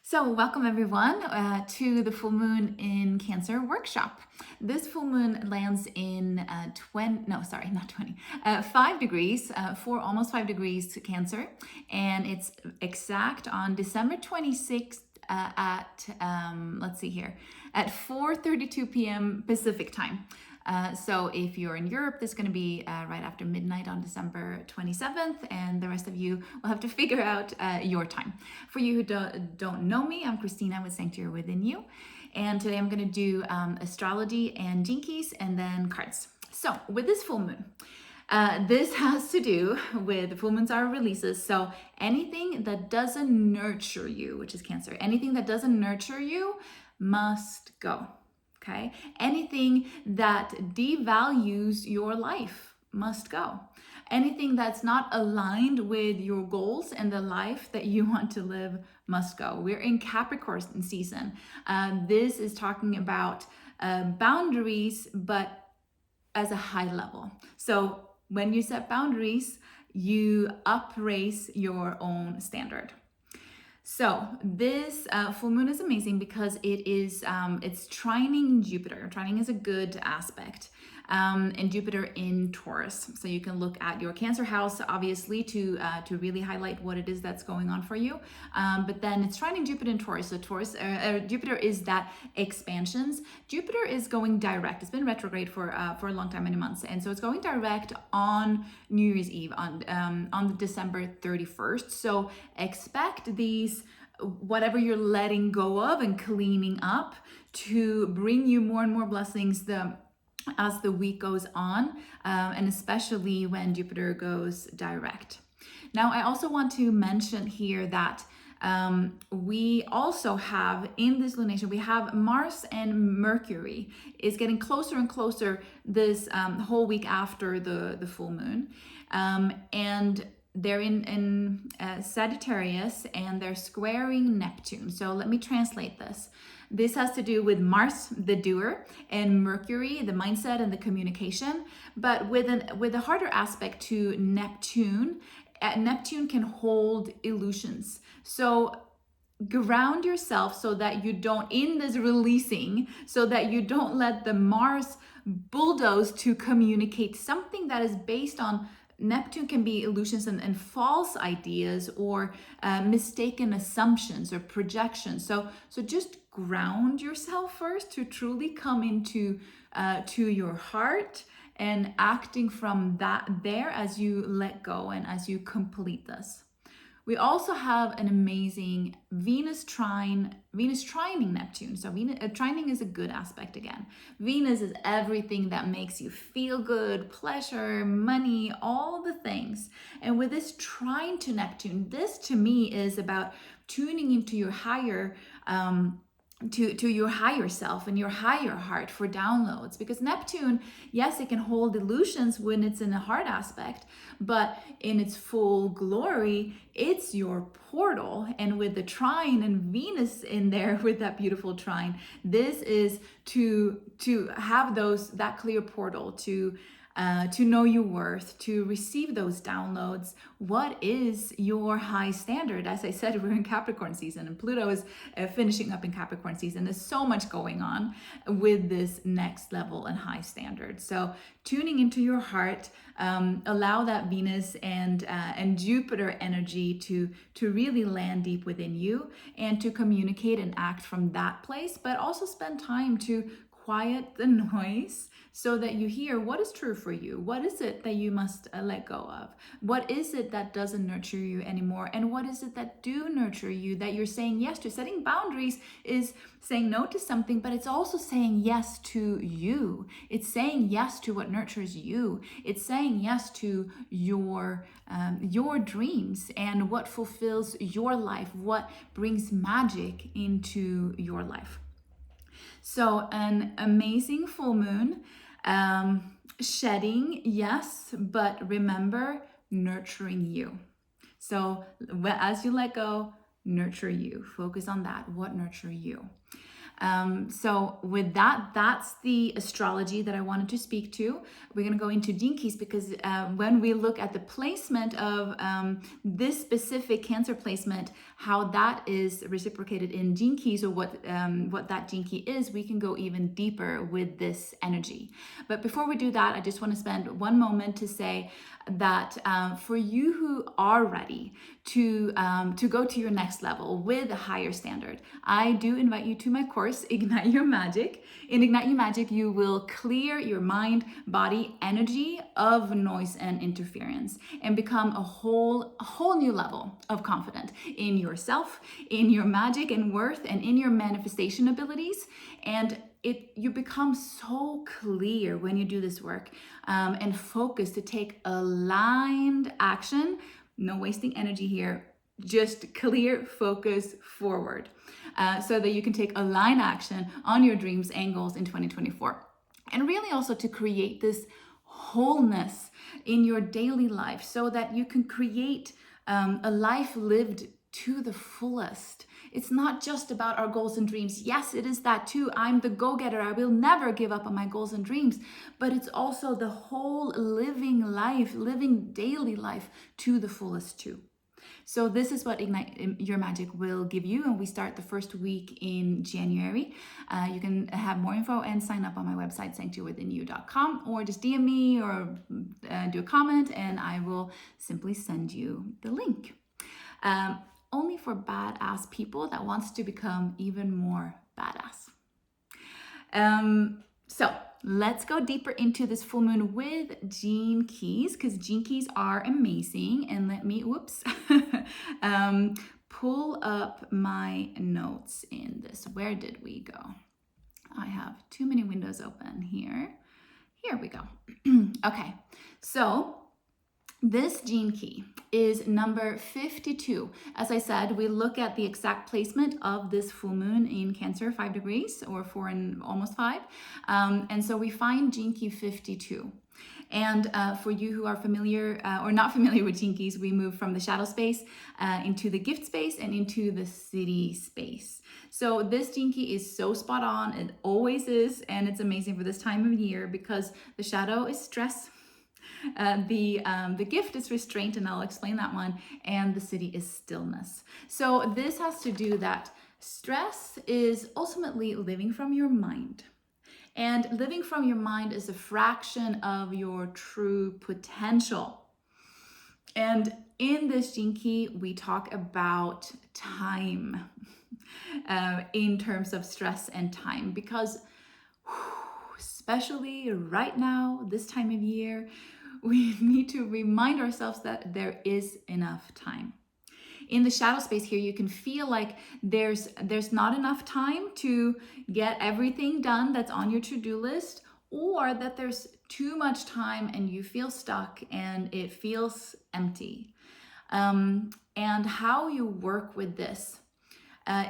So welcome everyone to the full moon in Cancer workshop. This full moon lands in 5 degrees, almost 5 degrees to Cancer, and it's exact on December 26th at let's see here, at 4:32 p.m. Pacific time. So if you're in Europe, this is going to be right after midnight on December 27th, and the rest of you will have to figure out your time. For you who don't know me, I'm Christina with Sanctuary Within You, and today I'm going to do astrology and jinkies and then cards. So with this full moon, this has to do with full moons are releases. So anything that doesn't nurture you, which is Cancer, anything that doesn't nurture you must go. Okay? Anything that devalues your life must go. Anything that's not aligned with your goals and the life that you want to live must go. We're in Capricorn season. This is talking about boundaries, but as a high level. So when you set boundaries, you upraise your own standard. So this full moon is amazing because it's trining Jupiter. Trining is a good aspect, and Jupiter in Taurus. So you can look at your Cancer house, obviously, to really highlight what it is that's going on for you. But then it's trining Jupiter in Taurus. So Jupiter is that expansions. Jupiter is going direct. It's been retrograde for a long time, many months, and so it's going direct on New Year's Eve on December 31st. So expect these, whatever you're letting go of and cleaning up, to bring you more and more blessings as the week goes on, and especially when Jupiter goes direct. Now, I also want to mention here that we also have in this lunation, we have Mars and Mercury is getting closer and closer this whole week after the full moon. And they're in Sagittarius, and they're squaring Neptune. So let me translate this. This has to do with Mars, the doer, and Mercury, the mindset and the communication, but with a harder aspect to Neptune. Neptune can hold illusions. So ground yourself so that you don't, in this releasing, so that you don't let the Mars bulldoze to communicate something that is based on. Neptune can be illusions and false ideas, or mistaken assumptions or projections. So just ground yourself first to truly come into to your heart, and acting from that there as you let go and as you complete this. We also have an amazing Venus trining Neptune. So trining is a good aspect again. Venus is everything that makes you feel good, pleasure, money, all the things. And with this trine to Neptune, this to me is about tuning into your higher to your higher self and your higher heart for downloads. Because Neptune, yes, it can hold illusions when it's in a hard aspect, but in its full glory, it's your portal. And with the trine and Venus in there with that beautiful trine, this is to have that clear portal to know your worth, to receive those downloads. What is your high standard? As I said, we're in Capricorn season, and Pluto is finishing up in Capricorn season. There's so much going on with this next level and high standard. So tuning into your heart, allow that Venus and Jupiter energy to really land deep within you, and to communicate and act from that place, but also spend time to quiet the noise so that you hear what is true for you. What is it that you must let go of? What is it that doesn't nurture you anymore? And what is it that do nurture you, that you're saying yes to? Setting boundaries is saying no to something, but it's also saying yes to you. It's saying yes to what nurtures you. It's saying yes to your dreams and what fulfills your life, what brings magic into your life. So an amazing full moon, shedding, yes, but remember, nurturing you. So as you let go, nurture you. Focus on that. What nurture you? So with that, that's the astrology that I wanted to speak to. We're going to go into gene keys because when we look at the placement of this specific Cancer placement, how that is reciprocated in gene keys, or what that gene key is, we can go even deeper with this energy. But before we do that, I just want to spend one moment to say that for you who are ready to go to your next level with a higher standard, I do invite you to my course, Ignite Your Magic. In Ignite Your Magic, you will clear your mind, body, energy of noise and interference, and become a whole new level of confidence in yourself, in your magic and worth, and in your manifestation abilities. And you become so clear when you do this work, and focus to take aligned action. No wasting energy here, just clear focus forward, so that you can take aligned action on your dreams and goals in 2024. And really also to create this wholeness in your daily life, so that you can create a life lived to the fullest. It's not just about our goals and dreams. Yes, it is that too. I'm the go-getter. I will never give up on my goals and dreams. But it's also the whole living life, living daily life to the fullest too. So this is what Ignite Your Magic will give you, and we start the first week in January. You can have more info and sign up on my website, sanctuarywithinyou.com, or just DM me or do a comment, and I will simply send you the link. Only for badass people that wants to become even more badass. So let's go deeper into this full moon with gene keys, because gene keys are amazing. And let me, pull up my notes in this. Where did we go? I have too many windows open here. Here we go. Okay, so this gene key is number 52. As I said, we look at the exact placement of this full moon in Cancer, 5 degrees, or 4 and almost 5. And so we find gene key 52. And for you who are familiar or not familiar with gene keys, we move from the shadow space into the gift space and into the city space. So this gene key is so spot on. It always is. And it's amazing for this time of year, because the shadow is stress. The gift is restraint, and I'll explain that one, and the city is stillness. So this has to do that stress is ultimately living from your mind. And living from your mind is a fraction of your true potential. And in this gene key, we talk about time in terms of stress and time, because especially right now, this time of year, we need to remind ourselves that there is enough time. In the shadow space here, you can feel like there's not enough time to get everything done that's on your to-do list, or that there's too much time and you feel stuck and it feels empty. And how you work with this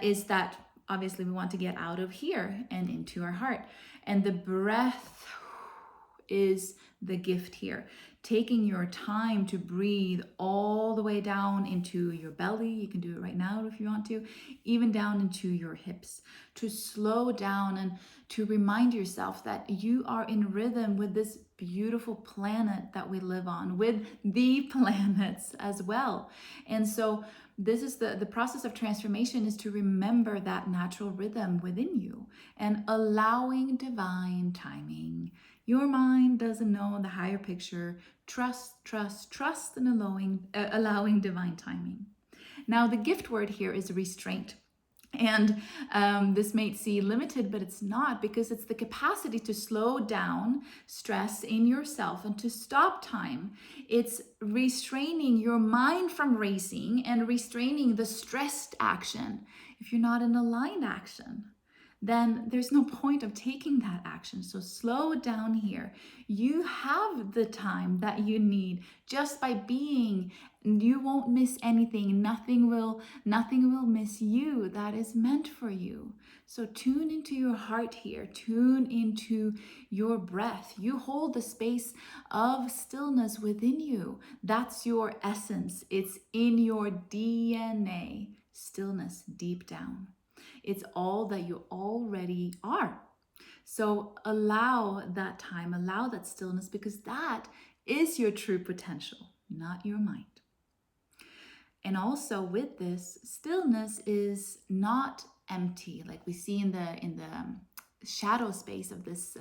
is that obviously we want to get out of here and into our heart. And the breath is the gift here. Taking your time to breathe all the way down into your belly. You can do it right now if you want to, even down into your hips, to slow down and to remind yourself that you are in rhythm with this beautiful planet that we live on, with the planets as well. And so this is the process of transformation, is to remember that natural rhythm within you and allowing divine timing. Your mind doesn't know the higher picture. Trust, and allowing divine timing. Now, the gift word here is restraint. And this may seem limited, but it's not, because it's the capacity to slow down stress in yourself and to stop time. It's restraining your mind from racing and restraining the stressed action. If you're not in aligned action, then there's no point of taking that action. So slow down here. You have the time that you need just by being. You won't miss anything. Nothing will miss you that is meant for you. So tune into your heart here. Tune into your breath. You hold the space of stillness within you. That's your essence. It's in your DNA. Stillness deep down. It's all that you already are. So allow that time, allow that stillness, because that is your true potential, not your mind. And also with this, stillness is not empty, like we see in the shadow space of this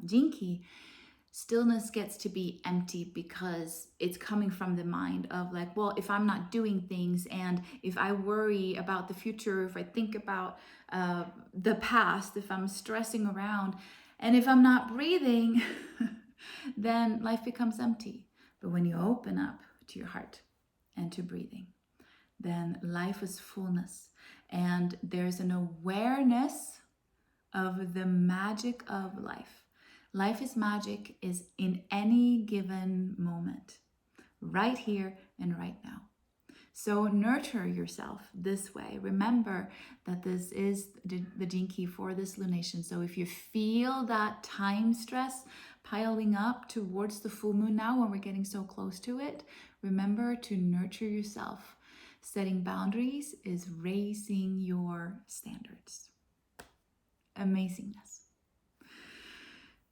gene key. Stillness gets to be empty because it's coming from the mind of like, well, if I'm not doing things, and if I worry about the future, if I think about the past, if I'm stressing around, and if I'm not breathing, then life becomes empty. But when you open up to your heart and to breathing, then life is fullness, and there's an awareness of the magic of life. Life is magic is in any given moment, right here and right now. So nurture yourself this way. Remember that this is the gene key for this lunation. So if you feel that time stress piling up towards the full moon now, when we're getting so close to it, remember to nurture yourself. Setting boundaries is raising your standards. Amazingness.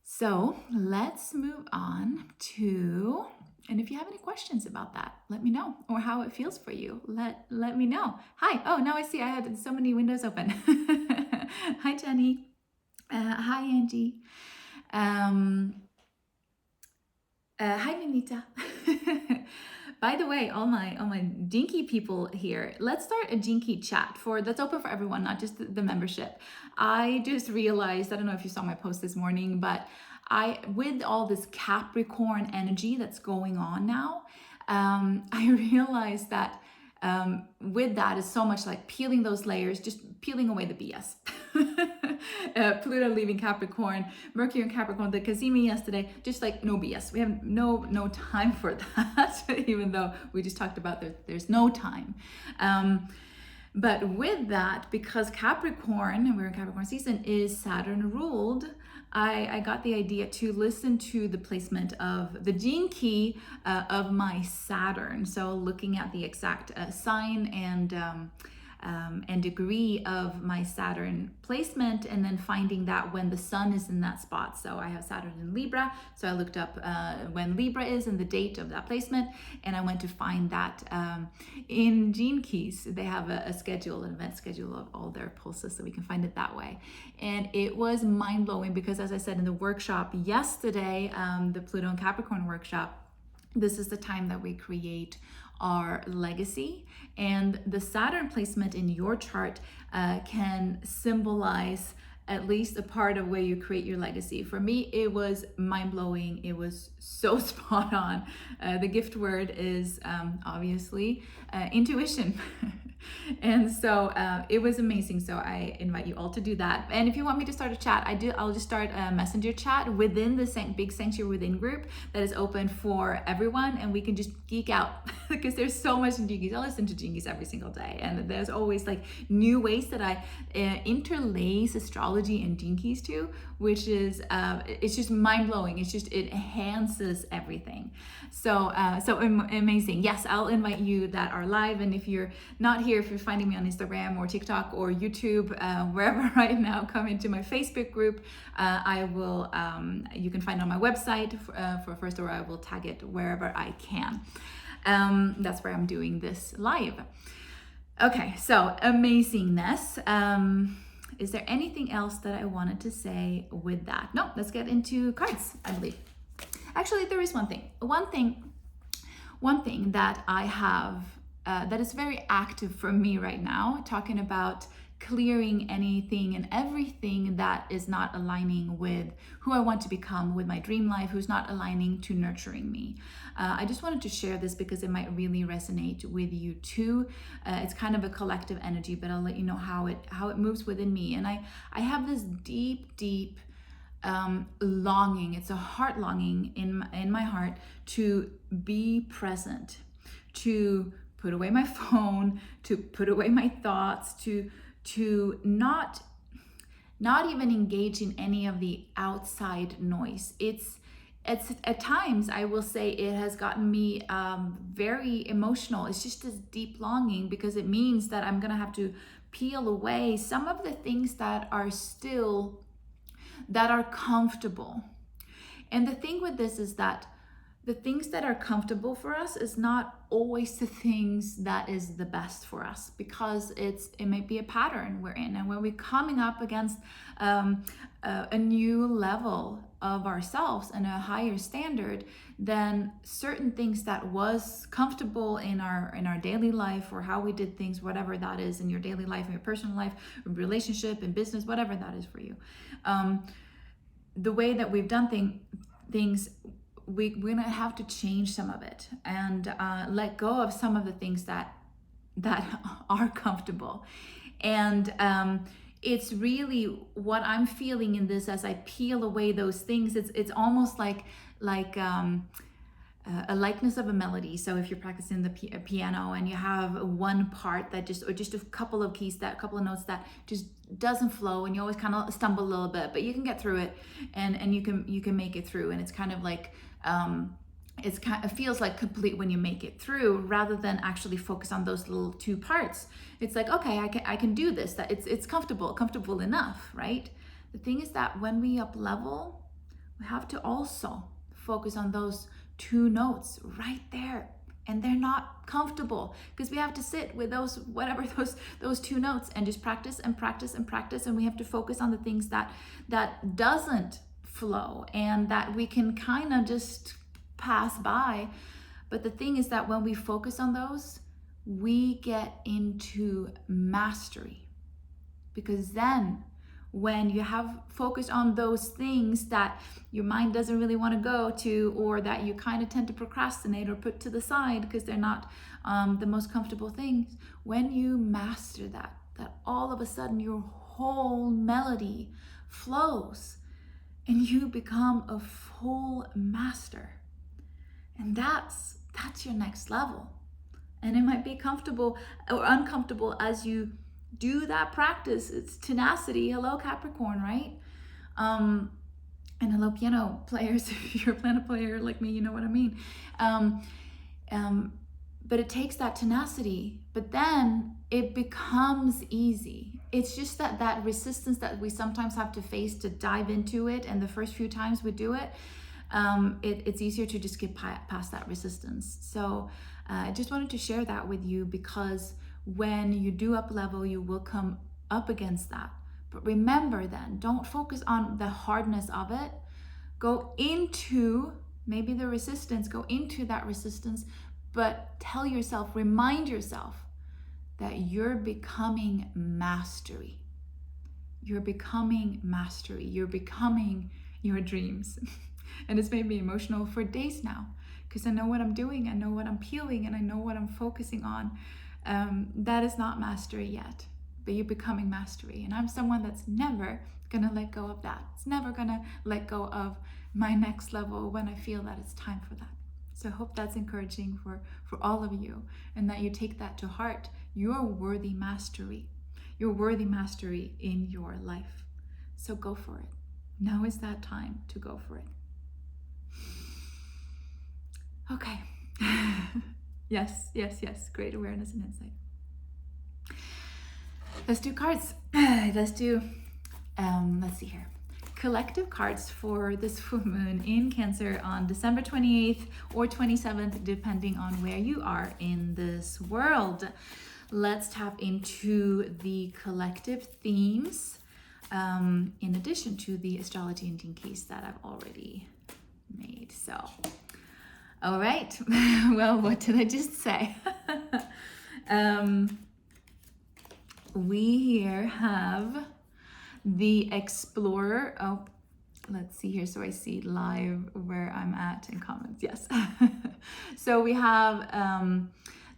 So let's move on to, and if you have any questions about that, let me know, or how it feels for you, let me know. Hi, oh, now I see I had so many windows open. Hi, Jenny. Hi, Angie. Hi, Nenita. By the way, all my Jinky people here, let's start a Jinky chat that's open for everyone, not just the membership. I just realized, I don't know if you saw my post this morning, but with all this Capricorn energy that's going on now, I realized that with that is so much like peeling those layers, just peeling away the BS. Pluto leaving Capricorn, Mercury in Capricorn, the Kazimi yesterday, just like no BS. We have no time for that, even though we just talked about there's no time. But with that, because Capricorn, and we're in Capricorn season, is Saturn ruled, I got the idea to listen to the placement of the gene key of my Saturn. So looking at the exact sign and degree of my Saturn placement, and then finding that when the sun is in that spot. So I have Saturn in Libra, so I looked up when Libra is and the date of that placement, and I went to find that in Gene Keys. They have an event schedule of all their pulses, so we can find it that way. And it was mind-blowing because, as I said in the workshop yesterday, the Pluto and Capricorn workshop, this is the time that we create our legacy, and the Saturn placement in your chart can symbolize at least a part of where you create your legacy. For me, it was mind-blowing. It was so spot on. The gift word is obviously intuition. And so it was amazing. So I invite you all to do that. And if you want me to start a chat, I'll just start a messenger chat within the big Sanctuary Within group that is open for everyone, and we can just geek out because there's so much in Jinkies. I listen to Jinkies every single day, and there's always like new ways that I interlace astrology and Jinkies too, which is it's just mind-blowing. It enhances everything. So amazing. Yes, I'll invite you that are live, and if you're not here, if you're finding me on Instagram or TikTok or YouTube, wherever right now, come into my Facebook group. I will, you can find it on my website for first, or I will tag it wherever I can. That's where I'm doing this live. Okay, so amazingness. Is there anything else that I wanted to say with that? No, let's get into cards, I believe. Actually, there is one thing that I have that is very active for me right now, talking about clearing anything and everything that is not aligning with who I want to become, with my dream life, who's not aligning to nurturing me. I just wanted to share this because it might really resonate with you too. It's kind of a collective energy, but I'll let you know how it moves within me. And I have this deep longing. It's a heart longing in my heart to be present, to put away my phone, to put away my thoughts, to not even engage in any of the outside noise. It's at times, I will say, it has gotten me very emotional. It's just this deep longing, because it means that I'm gonna have to peel away some of the things that are still, that are comfortable. And the thing with this is that the things that are comfortable for us is not always the things that is the best for us, because it may be a pattern we're in. And when we're coming up against a new level of ourselves and a higher standard, then certain things that was comfortable in our daily life, or how we did things, whatever that is in your daily life, in your personal life, relationship, in business, whatever that is for you, the way that we've done things, we're gonna have to change some of it, and let go of some of the things that are comfortable. And it's really what I'm feeling in this, as I peel away those things. It's almost like a likeness of a melody. So if you're practicing the piano and you have one part that or just a couple of keys, that couple of notes that just doesn't flow, and you always kind of stumble a little bit, but you can get through it, and you can make it through. And it's kind of like it feels like complete when you make it through, rather than actually focus on those little two parts. It's like, okay, I can do this. That it's comfortable enough, right? The thing is that when we up level, we have to also focus on those two notes right there, and they're not comfortable, because we have to sit with those, whatever those two notes, and just practice and practice and practice. And we have to focus on the things that doesn't flow, and that we can kind of just pass by. But the thing is that when we focus on those, we get into mastery, because then when you have focused on those things that your mind doesn't really want to go to, or that you kind of tend to procrastinate or put to the side because they're not the most comfortable things, when you master that all of a sudden your whole melody flows, and you become a full master. And that's your next level. And it might be comfortable or uncomfortable as you do that practice. It's tenacity. Hello, Capricorn, right? And hello, piano players. If you're a piano player like me, you know what I mean. But it takes that tenacity, but then it becomes easy. It's just that resistance that we sometimes have to face to dive into it. And the first few times we do it, it's easier to just get past that resistance. So I just wanted to share that with you, because when you do up level, you will come up against that. But remember, then, don't focus on the hardness of it. Go into maybe the resistance, go into that resistance, but tell yourself, remind yourself that you're becoming mastery. You're becoming mastery. You're becoming your dreams. And it's made me emotional for days now, because I know what I'm doing, I know what I'm peeling, and I know what I'm focusing on. That is not mastery yet, but you're becoming mastery. And I'm someone that's never gonna let go of that. It's never gonna let go of my next level when I feel that it's time for that. So I hope that's encouraging for all of you, and that you take that to heart. You're worthy mastery. You're worthy mastery in your life. So go for it. Now is that time to go for it. Okay. Yes. Great awareness and insight. Let's do cards. Let's see here. Collective cards for this full moon in Cancer on December 28th or 27th, depending on where you are in this world. Let's tap into the collective themes, in addition to the astrology and gene keys that I've already made. So, all right. Well, what did I just say? We here have the Explorer. Oh, let's see here. So I see live where I'm at in comments. Yes. So we have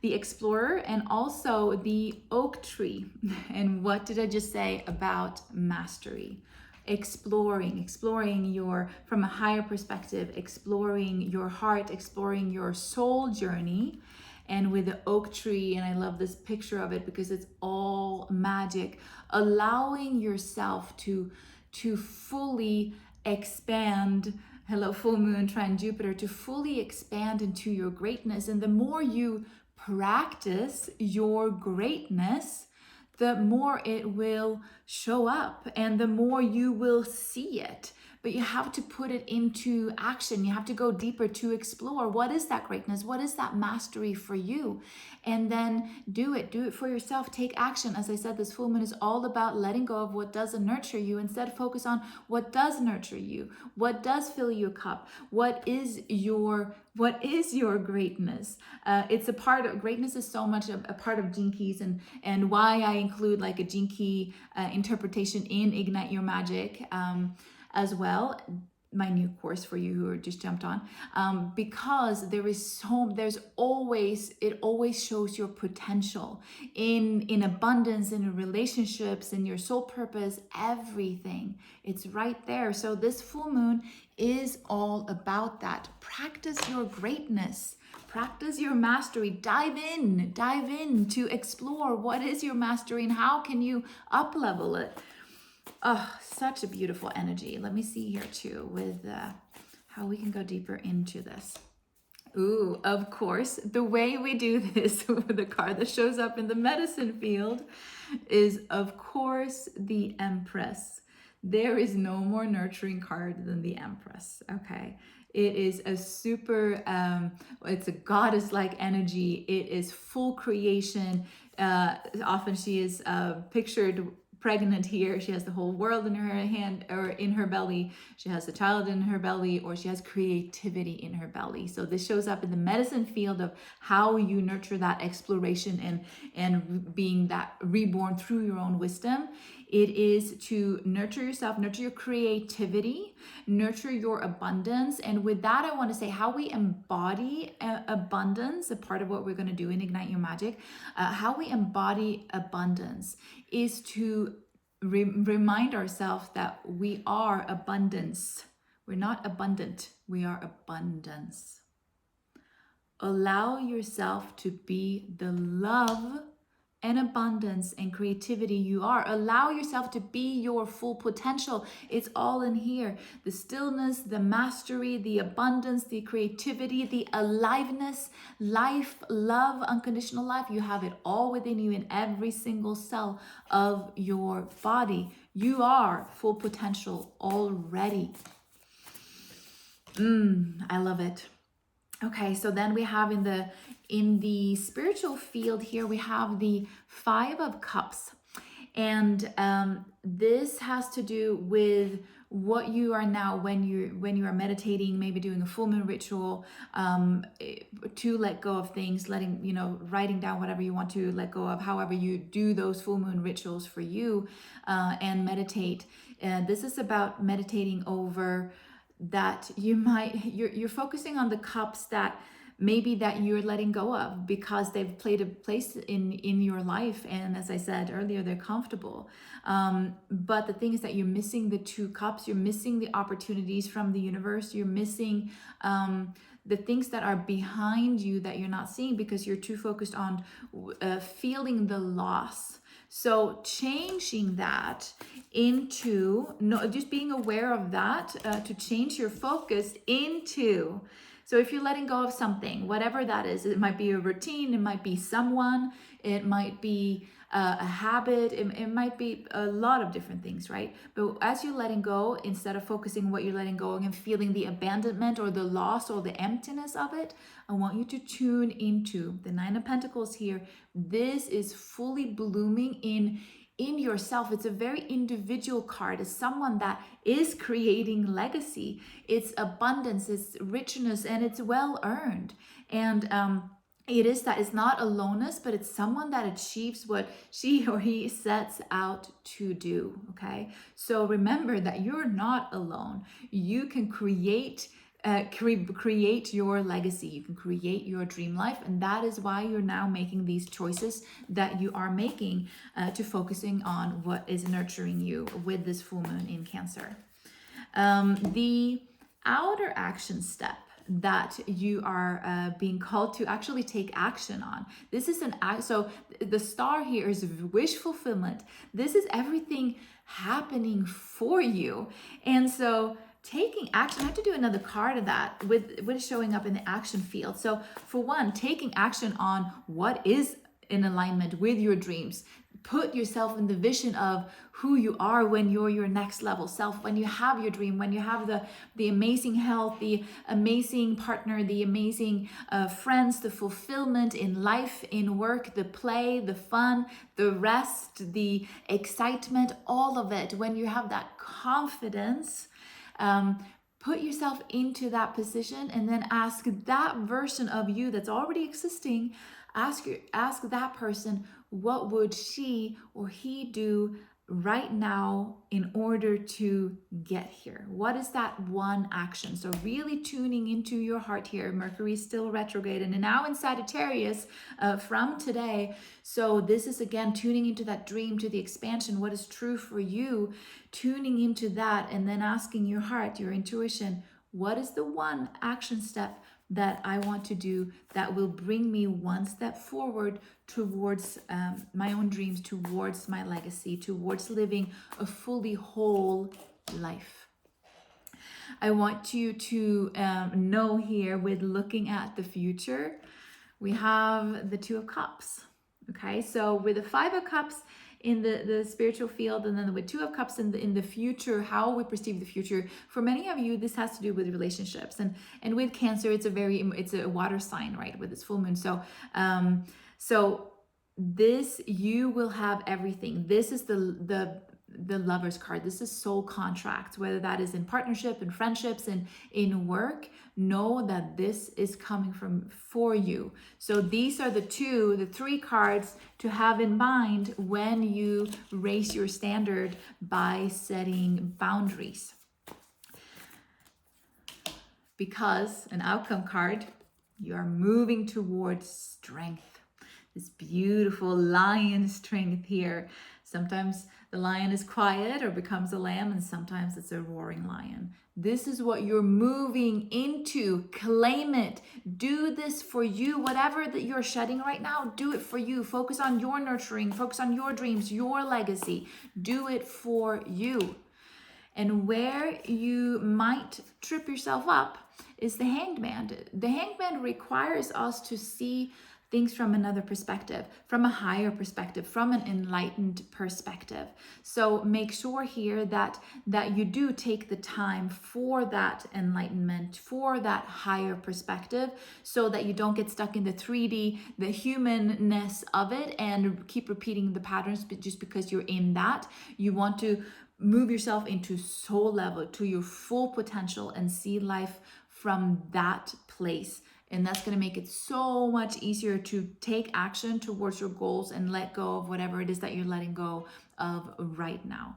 the Explorer and also the Oak Tree. And what did I just say about mastery? Exploring your, from a higher perspective, exploring your heart, exploring your soul journey. And with the oak tree, and I love this picture of it because it's all magic, allowing yourself to fully expand hello, full moon, trine Jupiter, to fully expand into your greatness. And the more you practice your greatness, the more it will show up and the more you will see it. But you have to put it into action. You have to go deeper to explore what is that greatness? What is that mastery for you? And then do it for yourself. Take action. As I said, this full moon is all about letting go of what doesn't nurture you. Instead, focus on what does nurture you, what does fill your cup, what is your greatness. It's a part of greatness is so much a part of gene keys, and why I include like a gene key interpretation in Ignite Your Magic as well, my new course for you who are just jumped on, because there's always, it always shows your potential in abundance, in relationships, in your soul purpose, everything. It's right there. So this full moon is all about that. Practice your greatness. Practice your mastery. Dive in to explore what is your mastery and how can you up level it. Oh, such a beautiful energy. Let me see here too with how we can go deeper into this. Ooh, of course, the way we do this with the card that shows up in the medicine field is, of course, the Empress. There is no more nurturing card than the Empress, okay? It is a super, it's a goddess-like energy. It is full creation. Often she is pictured pregnant here. She has the whole world in her hand or in her belly. She has the child in her belly, or she has creativity in her belly. So this shows up in the medicine field of how you nurture that exploration and being that reborn through your own wisdom. It is to nurture yourself, nurture your creativity, nurture your abundance. And with that, I want to say how we embody abundance, a part of what we're going to do in Ignite Your Magic, how we embody abundance is to remind ourselves that we are abundance. We're not abundant, we are abundance. Allow yourself to be the love and abundance and creativity you are. Allow yourself to be your full potential. It's all in here. The stillness, the mastery, the abundance, the creativity, the aliveness, life, love, unconditional life. You have it all within you in every single cell of your body. You are full potential already. I love it. Okay, so then we have in the spiritual field here, we have the Five of Cups. And this has to do with what you are now when you are meditating, maybe doing a full moon ritual, to let go of things, writing down whatever you want to let go of, however you do those full moon rituals for you, and meditate. This is about meditating over that you're focusing on the cups that maybe that you're letting go of because they've played a place in your life, and as I said earlier, they're comfortable, but the thing is that you're missing the two cups. You're missing the opportunities from the universe. You're missing the things that are behind you that you're not seeing because you're too focused on feeling the loss. So changing that into, just being aware of that, to change your focus into, so if you're letting go of something, whatever that is, it might be a routine, it might be someone, it might be a habit, it might be a lot of different things, right? But as you're letting go, instead of focusing what you're letting go and feeling the abandonment or the loss or the emptiness of it, I want you to tune into the Nine of Pentacles here. This is fully blooming in yourself. It's a very individual card. It's someone that is creating legacy. It's abundance, it's richness, and it's well earned. And it is that it's not aloneness, but it's someone that achieves what she or he sets out to do. Okay, so remember that you're not alone. You can create your legacy. You can create your dream life, and that is why you're now making these choices that you are making, to focusing on what is nurturing you with this full moon in Cancer. The outer action step that you are being called to actually take action on. This is so the star here is wish fulfillment. This is everything happening for you, and so taking action. I have to do another card of that with showing up in the action field. So for one, taking action on what is in alignment with your dreams. Put yourself in the vision of who you are when you're your next level self, when you have your dream, when you have the amazing health, the amazing partner, the amazing friends, the fulfillment in life, in work, the play, the fun, the rest, the excitement, all of it. When you have that confidence, put yourself into that position and then ask that version of you that's already existing, ask that person, what would she or he do right now in order to get here? What is that one action? So really tuning into your heart here. Mercury is still retrograde and now in Sagittarius from today. So this is again tuning into that dream, to the expansion, what is true for you, tuning into that and then asking your heart, your intuition, what is the one action step that I want to do that will bring me one step forward towards my own dreams, towards my legacy, towards living a fully whole life. I want you to know here, with looking at the future, we have the Two of Cups. Okay, so with the Five of Cups in the spiritual field, and then with Two of Cups in the future, how we perceive the future. For many of you, this has to do with relationships, and with Cancer, it's a water sign, right? With its full moon, so this, you will have everything. This is the Lover's card. This is soul contracts, whether that is in partnership, in friendships, and in work. Know that this is coming for you. So these are the three cards to have in mind when you raise your standard by setting boundaries. Because an outcome card, you are moving towards strength. This beautiful lion strength here. Sometimes the lion is quiet or becomes a lamb, and sometimes it's a roaring lion. This is what you're moving into. Claim it. Do this for you. Whatever that you're shedding right now, do it for you. Focus on your nurturing. Focus on your dreams, your legacy. Do it for you. And where you might trip yourself up is the Hanged Man. The Hanged Man requires us to see things from another perspective, from a higher perspective, from an enlightened perspective. So make sure here that you do take the time for that enlightenment, for that higher perspective, so that you don't get stuck in the 3D, the humanness of it, and keep repeating the patterns just because you're in that. You want to move yourself into soul level, to your full potential, and see life from that place. And that's going to make it so much easier to take action towards your goals and let go of whatever it is that you're letting go of right now.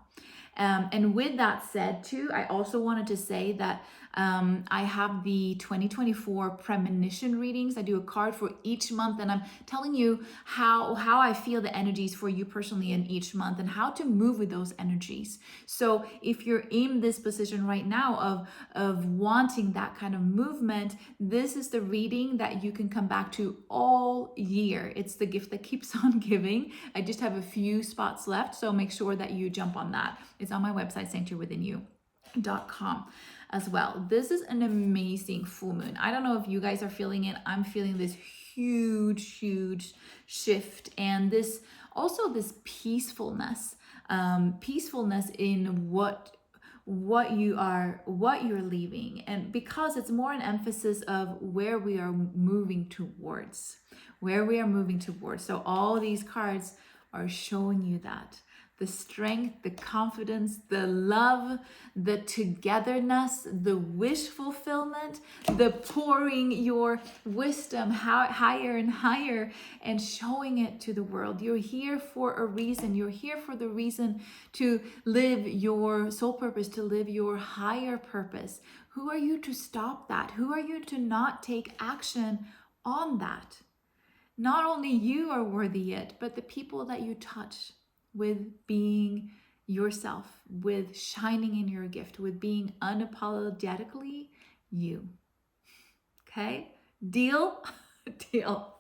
And with that said too, I also wanted to say that I have the 2024 premonition readings. I do a card for each month, and I'm telling you how I feel the energies for you personally in each month and how to move with those energies. So if you're in this position right now of wanting that kind of movement, this is the reading that you can come back to all year. It's the gift that keeps on giving. I just have a few spots left, so make sure that you jump on that. It's on my website, sanctuarywithinyou.com as well. This is an amazing full moon. I don't know if you guys are feeling it. I'm feeling this huge shift, and this peacefulness, peacefulness in what you're leaving, and because it's more an emphasis of where we are moving towards. So all these cards are showing you that. The strength, the confidence, the love, the togetherness, the wish fulfillment, the pouring your wisdom higher and higher and showing it to the world. You're here for a reason. You're here for the reason to live your soul purpose, to live your higher purpose. Who are you to stop that? Who are you to not take action on that? Not only you are worthy it, but the people that you touch, with being yourself, with shining in your gift, with being unapologetically you. Okay? Deal? Deal.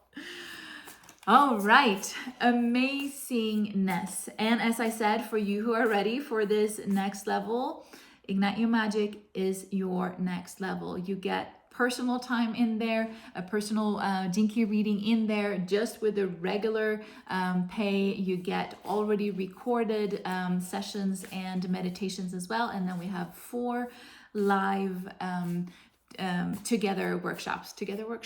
All right. Amazingness. And as I said, for you who are ready for this next level, Ignite Your Magic is your next level. You get personal time in there, a personal Jinky reading in there, just with the regular pay. You get already recorded sessions and meditations as well. And then we have 4 live workshops together.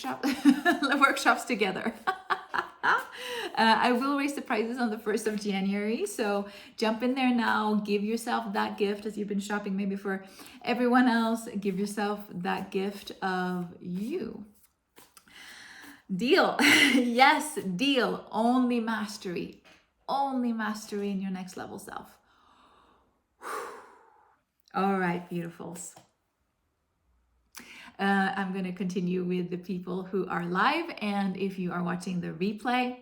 I will raise the prices on the 1st of January. So jump in there now, give yourself that gift as you've been shopping maybe for everyone else. Give yourself that gift of you. Deal. Yes, deal. Only mastery in your next level self. All right, beautifuls. I'm going to continue with the people who are live, and if you are watching the replay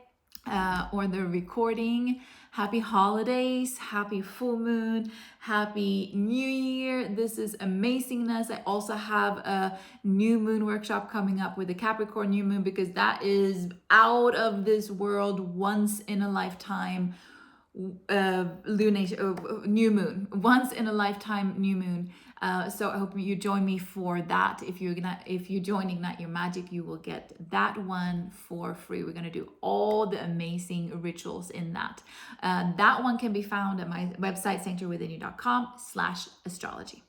or the recording, happy holidays, happy full moon, happy new year. This is amazingness. I also have a new moon workshop coming up with the Capricorn new moon, because that is out of this world, once in a lifetime new moon, once in a lifetime new moon. So I hope you join me for that. If you join Ignite Your Magic, you will get that one for free. We're going to do all the amazing rituals in that. That one can be found at my website, sanctuarywithinyou.com/astrology.